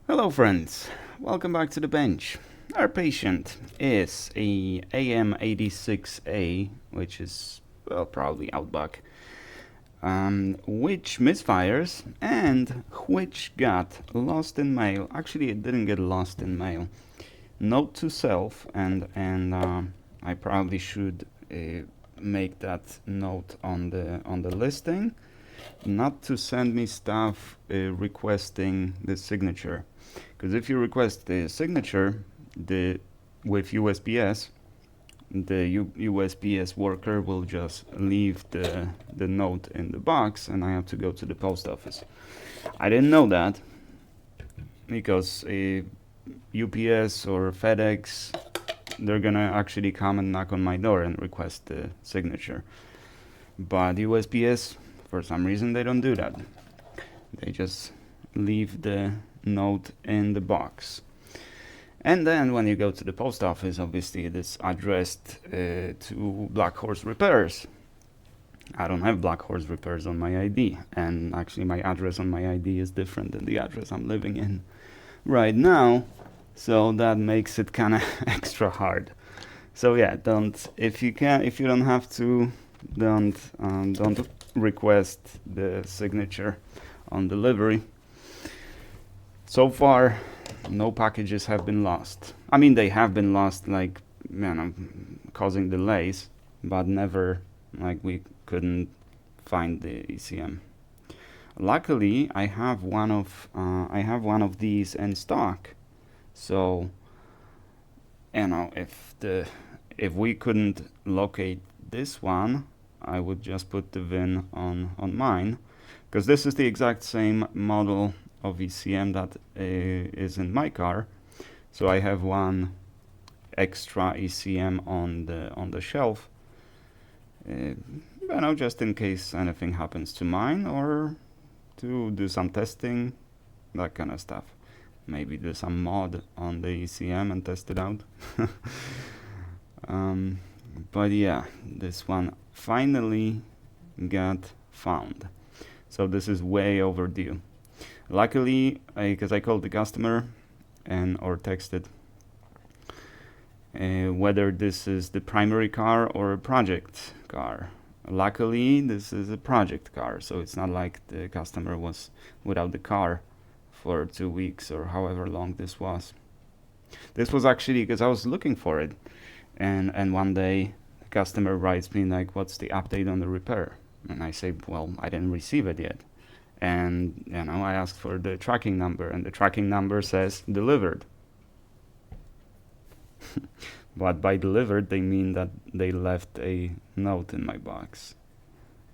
Hello friends, welcome back to the bench. Our patient is a AM86A, which is, well, probably Outback, which misfires and which got lost in mail. Actually, it didn't get lost in mail. Note to self, and I probably should make that note on the listing, not to send me stuff requesting the signature. Because if you request the signature with USPS, the USPS worker will just leave the note in the box and I have to go to the post office. I didn't know that because UPS or FedEx, they're gonna actually come and knock on my door and request the signature. But USPS, for some reason, they don't do that. They just leave the note in the box. And then when you go to the post office, obviously it is addressed to Black Horse Repairs. I don't have Black Horse Repairs on my ID, and actually my address on my ID is different than the address I'm living in right now, so that makes it kind of extra hard. So yeah, if you don't have to, don't request the signature on delivery. So far, no packages have been lost. I mean, they have been lost, like, causing delays, but never like we couldn't find the ECM. Luckily, I have one of these in stock. So, if we couldn't locate this one, I would just put the VIN on mine, because this is the exact same model of ECM that is in my car. So I have one extra ECM on the shelf, just in case anything happens to mine, or to do some testing, that kind of stuff. Maybe do some mod on the ECM and test it out. But yeah, this one finally got found. So this is way overdue. Luckily, because I called the customer or texted whether this is the primary car or a project car. Luckily, this is a project car, so it's not like the customer was without the car for 2 weeks or however long this was. This was actually because I was looking for it, and one day the customer writes me like, "What's the update on the repair?" And I say, "Well, I didn't receive it yet." And I asked for the tracking number, and the tracking number says delivered. But by delivered, they mean that they left a note in my box.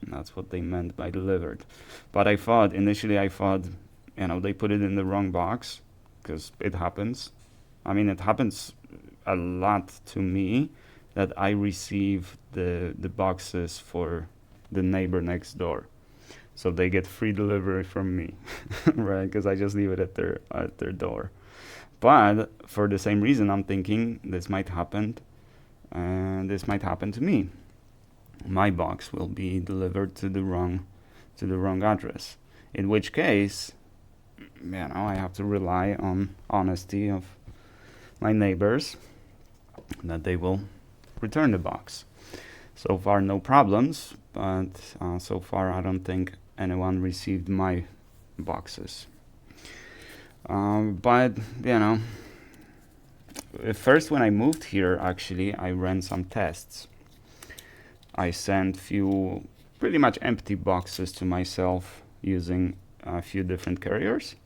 And that's what they meant by delivered. But initially I thought, they put it in the wrong box, because it happens. I mean, it happens a lot to me that I receive the boxes for the neighbor next door. So they get free delivery from me, right? Because I just leave it at their door. But for the same reason, I'm thinking this might happen, and this might happen to me. My box will be delivered to the wrong address. In which case, I have to rely on honesty of my neighbors that they will return the box. So far, no problems, but so far I don't think anyone received my boxes. But first when I moved here, actually, I ran some tests. I sent few pretty much empty boxes to myself using a few different carriers.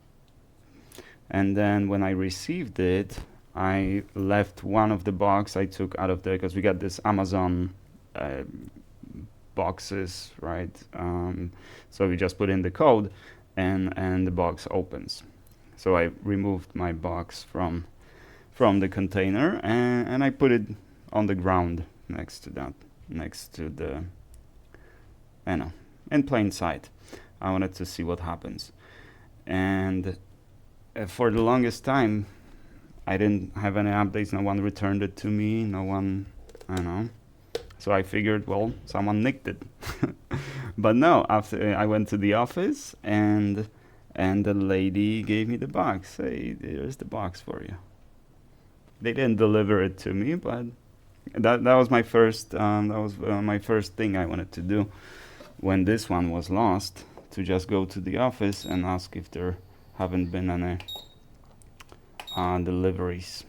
And then when I received it, I left one of the box I took out of there, because we got this Amazon boxes, right? So we just put in the code and the box opens. So I removed my box from the container and I put it on the ground next to the, in plain sight. I wanted to see what happens. And for the longest time, I didn't have any updates. No one returned it to me. No one, So I figured, well, someone nicked it. But no, after I went to the office and and the lady gave me the box. Hey, there's the box for you. They didn't deliver it to me, but that was my first my first thing I wanted to do when this one was lost, to just go to the office and ask if there haven't been any deliveries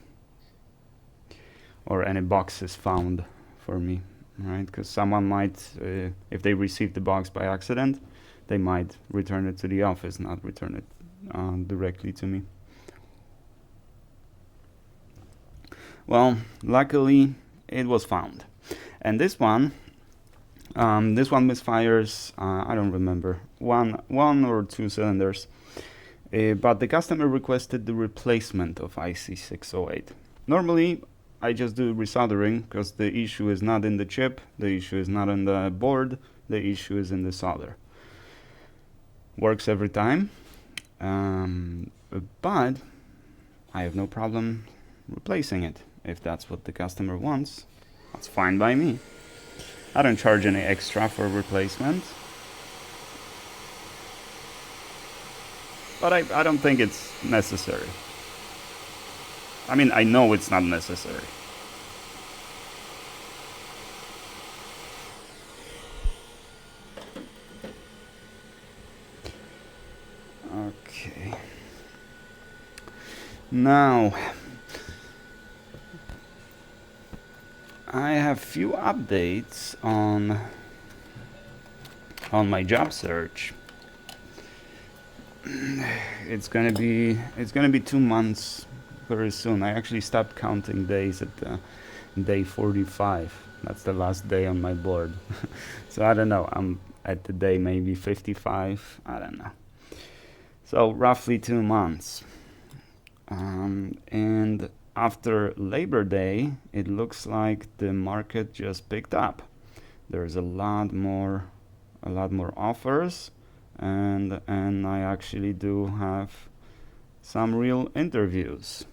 or any boxes found for me, right? Because someone might, if they received the box by accident, they might return it to the office, not return it directly to me. Well, luckily it was found, and this one misfires. I don't remember, one or two cylinders, but the customer requested the replacement of IC608. Normally, I just do resoldering because the issue is not in the chip, the issue is not in the board, the issue is in the solder. Works every time, but I have no problem replacing it. If that's what the customer wants, that's fine by me. I don't charge any extra for replacement, but I don't think it's necessary. I mean, I know it's not necessary. Okay. Now, I have few updates on my job search. It's gonna be 2 months very soon. I actually stopped counting days at day 45. That's the last day on my board. So I don't know. I'm at the day maybe 55. I don't know. So roughly 2 months. And after Labor Day, it looks like the market just picked up. There's a lot more offers, and I actually do have some real interviews.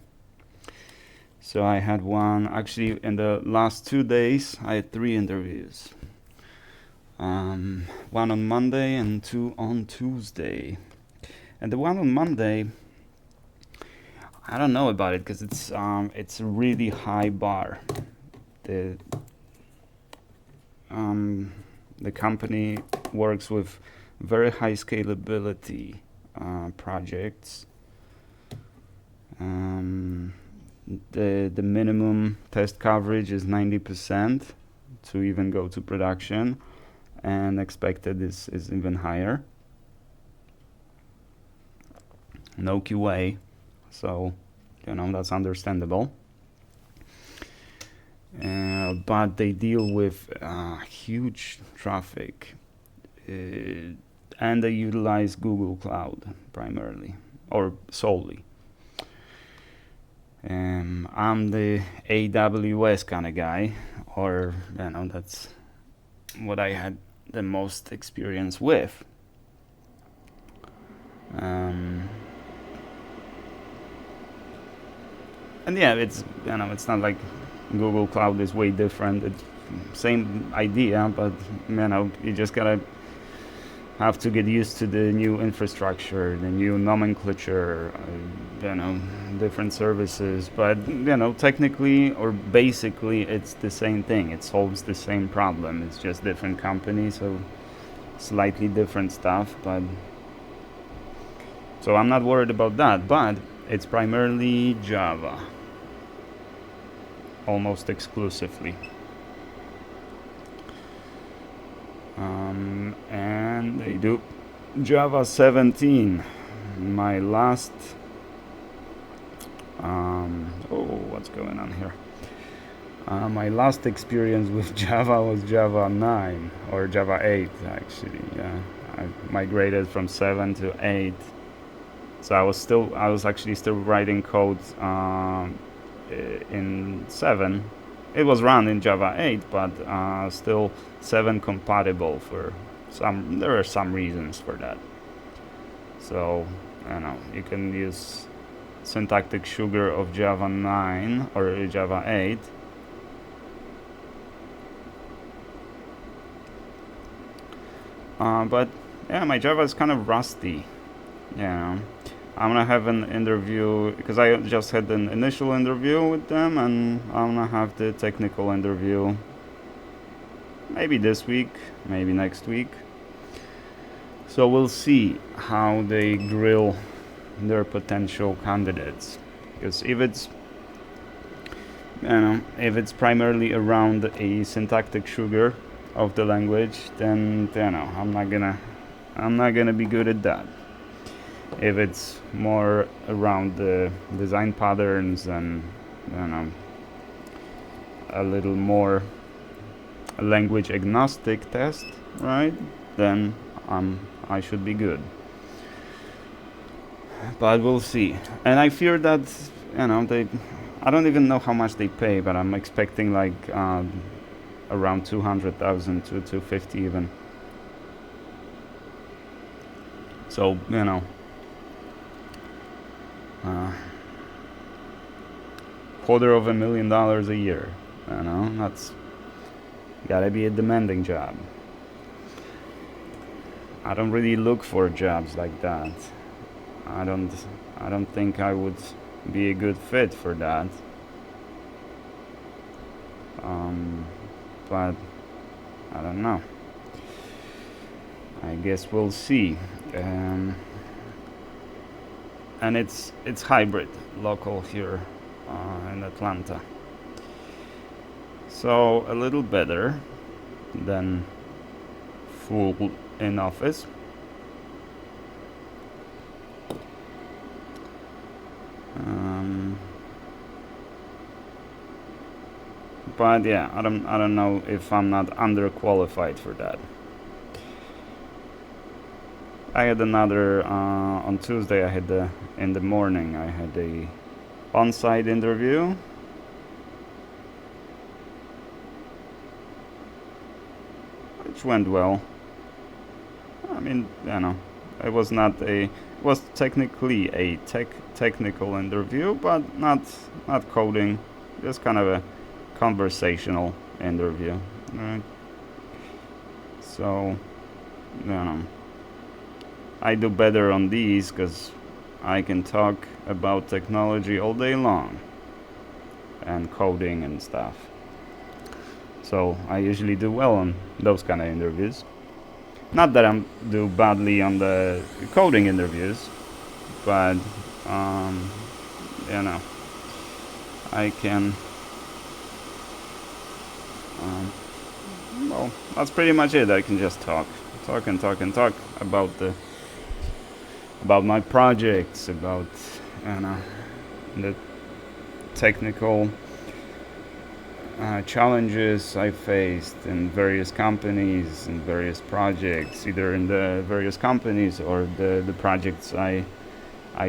So I had one, actually in the last 2 days, I had 3 interviews. One on Monday and 2 on Tuesday. And the one on Monday, I don't know about it because it's a really high bar. The company works with very high scalability projects. The minimum test coverage is 90% to even go to production, and expected is even higher. No QA. So, that's understandable. But they deal with huge traffic, and they utilize Google Cloud primarily, or solely. I'm the AWS kind of guy, or that's what I had the most experience with. And yeah, it's it's not like Google Cloud is way different. It's same idea, but you just gotta have to get used to the new infrastructure, the new nomenclature, different services. But technically or basically, it's the same thing. It solves the same problem. It's just different companies, so slightly different stuff. But so I'm not worried about that. But it's primarily Java, almost exclusively. And they do Java 17. My last what's going on here? My last experience with Java was Java 9 or Java 8 actually. Yeah, I migrated from 7 to 8. So I was actually still writing code in 7. It was run in Java 8, but still 7 compatible for some. There are some reasons for that. So you can use syntactic sugar of Java 9 or Java 8. But yeah, my Java is kind of rusty. yeah, I'm gonna have an interview because I just had an initial interview with them, and I'm gonna have the technical interview maybe this week, maybe next week. So we'll see how they grill their potential candidates. Because if it's primarily around a syntactic sugar of the language, then I'm not gonna be good at that. If it's more around the design patterns and a little more language agnostic test, right? Then I should be good. But we'll see. And I fear that I don't even know how much they pay, but I'm expecting like around 200,000 to 250 even. So $250,000 a year. That's gotta be a demanding job. I don't really look for jobs like that. I don't think I would be a good fit for that. But I don't know. I guess we'll see. And it's hybrid, local here in Atlanta. So a little better than full in office. But yeah, I don't know if I'm not underqualified for that. I had another on Tuesday. In the morning. I had a on-site interview. Which went well. I mean, it was technically a technical interview, but not coding, just kind of a conversational interview, right? So, I do better on these because I can talk about technology all day long and coding and stuff. So I usually do well on those kind of interviews. Not that I do badly on the coding interviews, but I can. Well, that's pretty much it. I can just talk about my projects, about the technical challenges I faced in various companies and various projects, either in the various companies or the projects I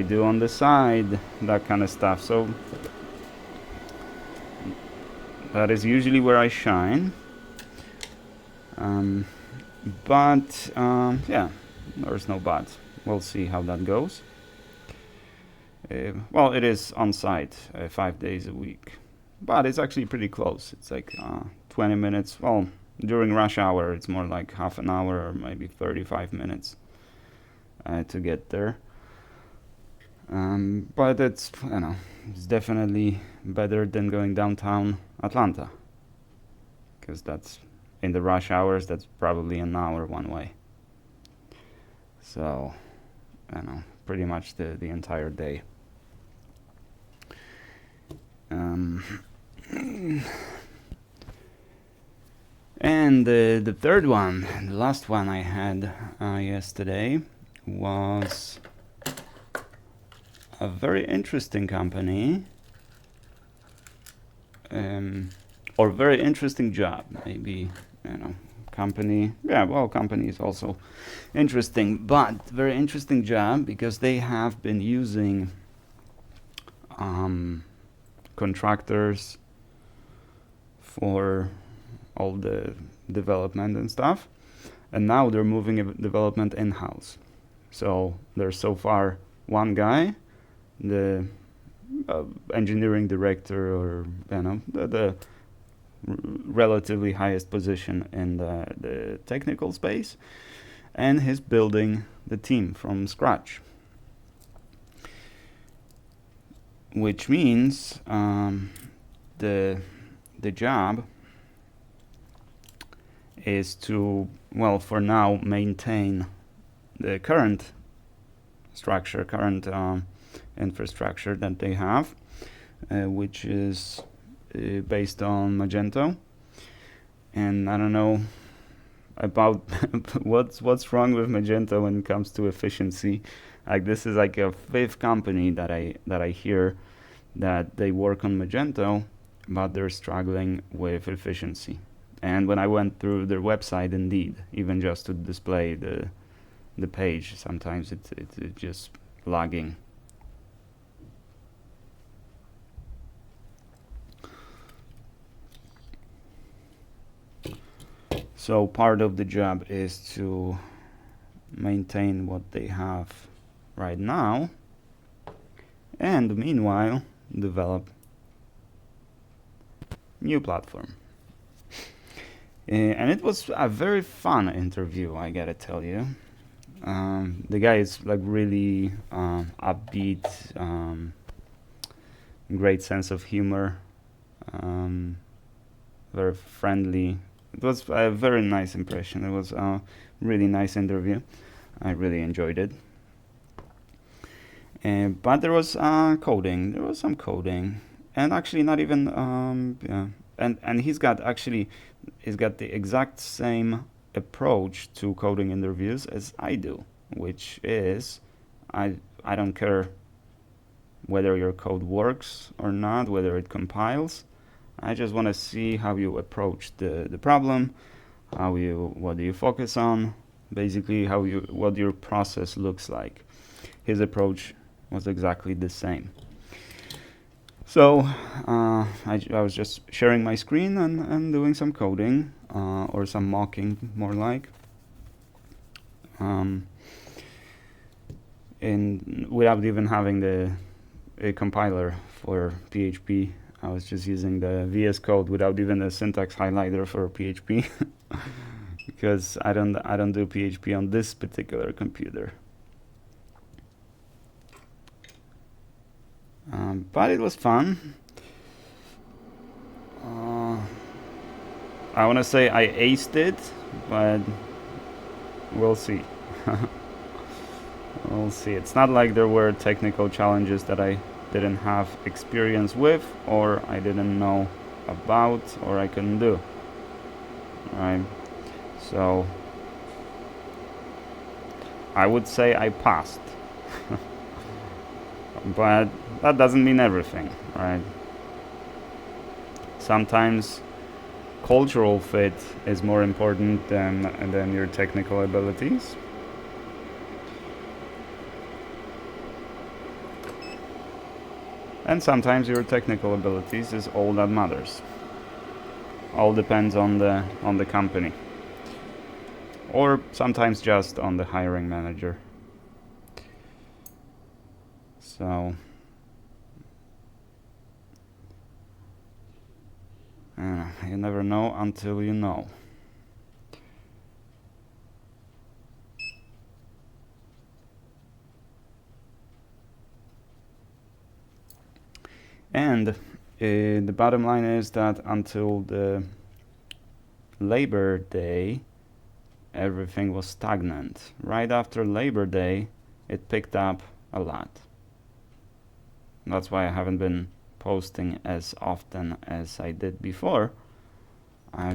do on the side, that kind of stuff. So that is usually where I shine. But yeah, there's no but. We'll see how that goes. Well, it is on site 5 days a week, but it's actually pretty close. It's like 20 minutes. Well, during rush hour, it's more like half an hour or maybe 35 minutes to get there. But it's definitely better than going downtown Atlanta, because that's in the rush hours. That's probably an hour one way. So, pretty much the entire day. And the third one, the last one I had yesterday, was a very interesting company, or very interesting job, maybe, company. Yeah, well, company is also interesting, but very interesting job because they have been using contractors for all the development and stuff, and now they're moving development in-house. So there's so far one guy, the engineering director, or the relatively highest position in the technical space, and he's building the team from scratch. which means the job is to, well, for now, maintain the current structure, current infrastructure that they have, which is based on Magento. And I don't know about what's wrong with Magento when it comes to efficiency. Like, this is like a fifth company that I hear that they work on Magento, but they're struggling with efficiency. And when I went through their website, indeed, even just to display the page, sometimes it's just lagging. So part of the job is to maintain what they have right now, and meanwhile develop new platform. And it was a very fun interview, I gotta tell you. The guy is like really upbeat, great sense of humor, very friendly. It was a very nice impression. It was a really nice interview. I really enjoyed it. But there was coding. There was some coding, and actually not even yeah. And he's got the exact same approach to coding interviews as I do, which is I don't care whether your code works or not, whether it compiles. I just want to see how you approach the problem, what do you focus on, basically what your process looks like. His approach was exactly the same. So I was just sharing my screen and doing some coding, or some mocking, more like. Without even having a compiler for PHP, I was just using the VS Code without even a syntax highlighter for PHP, because I don't do PHP on this particular computer. But it was fun. I want to say I aced it, but we'll see. We'll see. It's not like there were technical challenges that I didn't have experience with, or I didn't know about, or I couldn't do. Right? So I would say I passed. But that doesn't mean everything, right? Sometimes cultural fit is more important than your technical abilities. And sometimes your technical abilities is all that matters. All depends on the company. Or sometimes just on the hiring manager. So you never know until you know. And the bottom line is that until the Labor Day, everything was stagnant. Right after Labor Day, it picked up a lot. That's why I haven't been posting as often as I did before,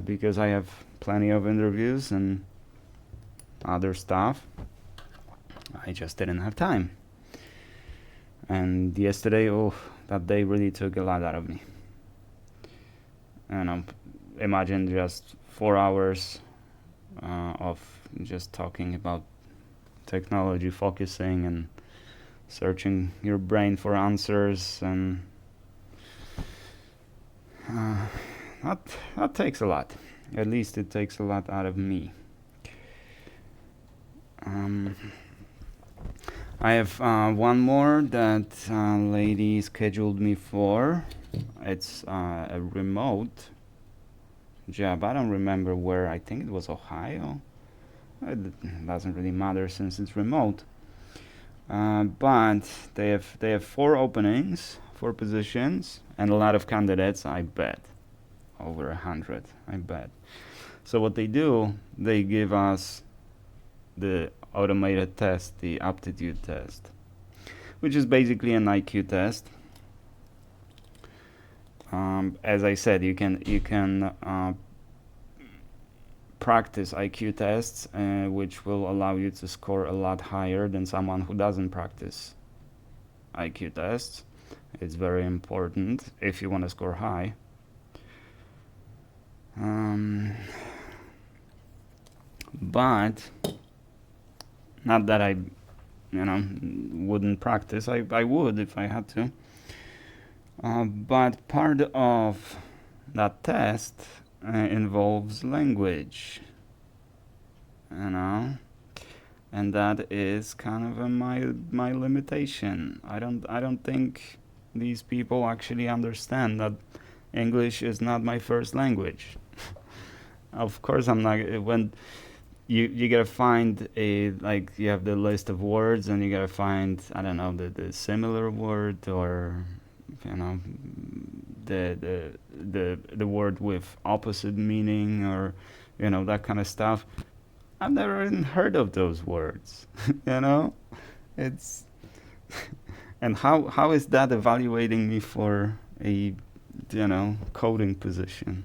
because I have plenty of interviews and other stuff. I just didn't have time. And yesterday, that day really took a lot out of me. And imagine just 4 hours of just talking about technology, focusing and searching your brain for answers, and that takes a lot. At least it takes a lot out of me. I have one more that lady scheduled me for. It's a remote job. I don't remember where. I think it was Ohio. It doesn't really matter since it's remote. But they have 4 openings for positions, and a lot of candidates, I bet. Over 100, I bet. So what they do, they give us the automated test, the aptitude test, which is basically an IQ test. As I said, you can practice IQ tests, which will allow you to score a lot higher than someone who doesn't practice IQ tests. It's very important if you want to score high. But not that I, wouldn't practice. I would if I had to. But part of that test involves language, and that is kind of my limitation. I don't think these people actually understand that English is not my first language. Of course, I'm not. When you gotta find you have the list of words, and you gotta find, I don't know, the similar word, or the word with opposite meaning, or that kind of stuff. I've never even heard of those words. It's and how is that evaluating me for a coding position?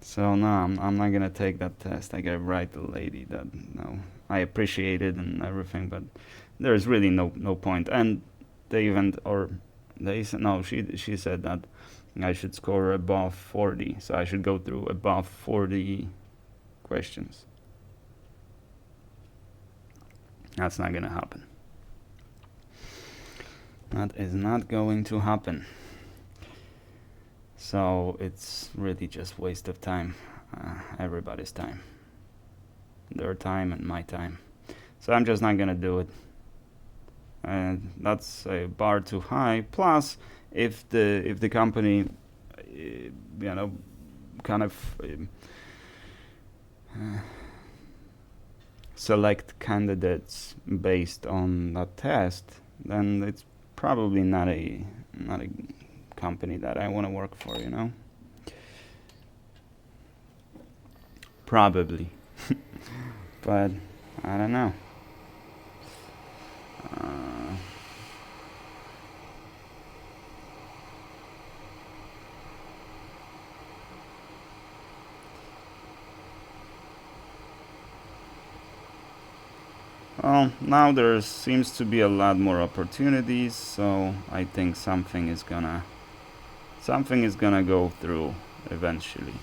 So no, I'm not gonna take that test. I gotta write the lady that I appreciate it and everything, but there's really no point. And they said no. She said that I should score above 40, so I should go through above 40 questions. That's not gonna happen. That is not going to happen. So it's really just waste of time, everybody's time, their time and my time. So I'm just not gonna do it. And that's a bar too high. Plus, if the company, kind of select candidates based on that test, then it's probably not a company that I want to work for, Probably. But I don't know. Well, now there seems to be a lot more opportunities, so I think something is gonna go through eventually.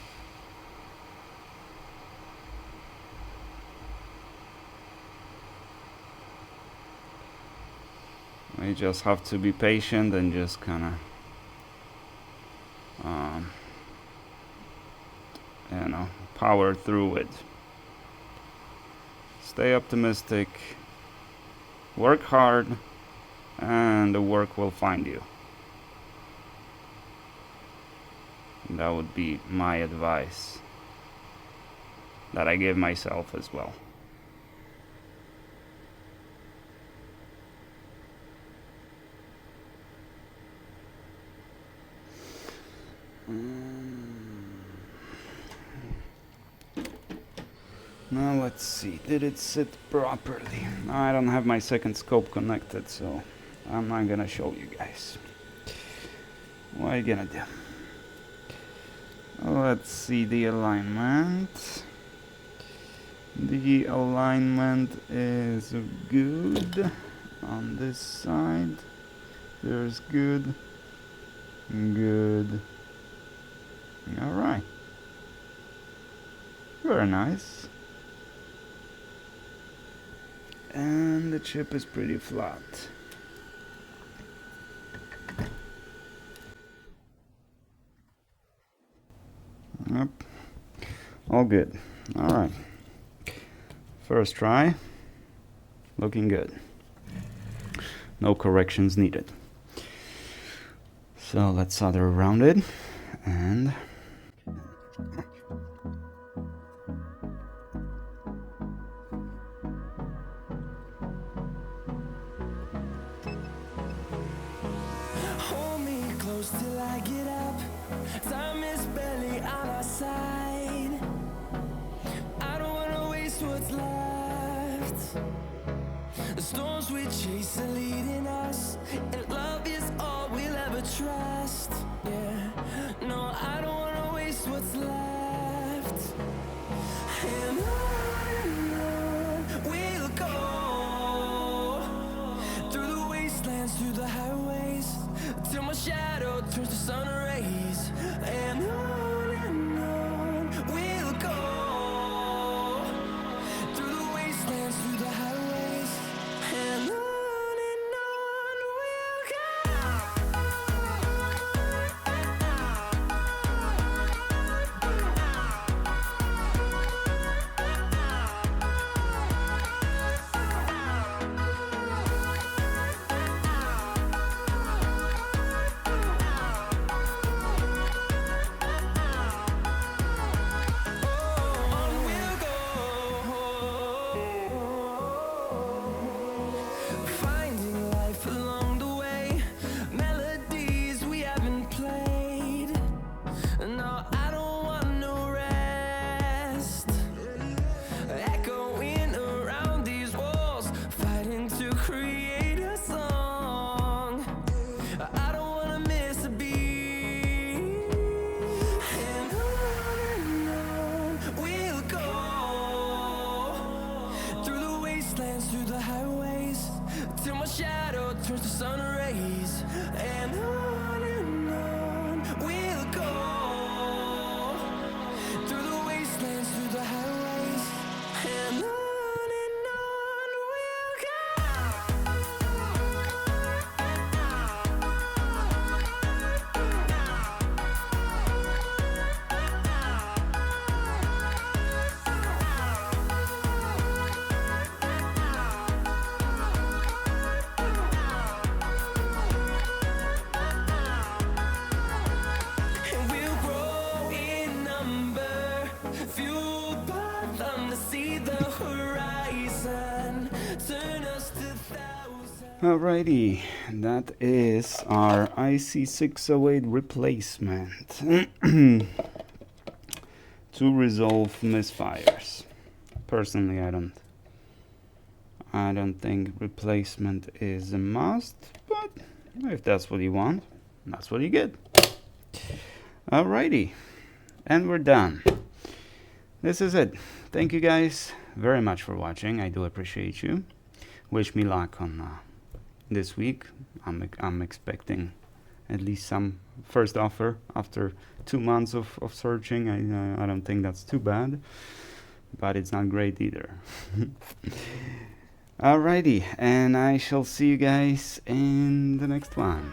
We just have to be patient and just kind of power through it. Stay optimistic, work hard, and the work will find you. That would be my advice that I give myself as well. Now let's see, did it sit properly? I don't have my second scope connected, so I'm not gonna show you guys. What are you gonna do? Let's see the alignment. The alignment is good on this side. There's good. Good. Alright. Very nice. And the chip is pretty flat. Yep. All good. Alright. First try. Looking good. No corrections needed. So let's solder around it and close till I get up. Time is barely on our side. I don't wanna waste what's left. The storms we chase are leading us, and love is all we'll ever trust. Yeah, no, I don't wanna waste what's left. And on we'll go, through the wastelands, through the highways, till my shadow turns to sun rays. And on we'll go, through the wastelands, through the highways, and on we'll go. Finding life along the way, melodies we haven't played. No, I don't want no rest. Echoing around these walls, fighting to create a song. I don't wanna miss a beat. And on we'll go, through the wastelands, through the highways, till my shadow turns to sun rays. And on we'll go, through the wastelands, through the highways, and on we'll go. And we'll grow in number, fueled by them to see the horizon, turn us to thousands. Alrighty, that is our IC608 replacement to resolve misfires. Personally, I don't think replacement is a must, but if that's what you want, that's what you get. Alrighty, and we're done. This is it. Thank you guys very much for watching. I do appreciate you. Wish me luck on this week. I'm expecting at least some first offer after 2 months of searching. I don't think that's too bad, but it's not great either. Alrighty, and I shall see you guys in the next one.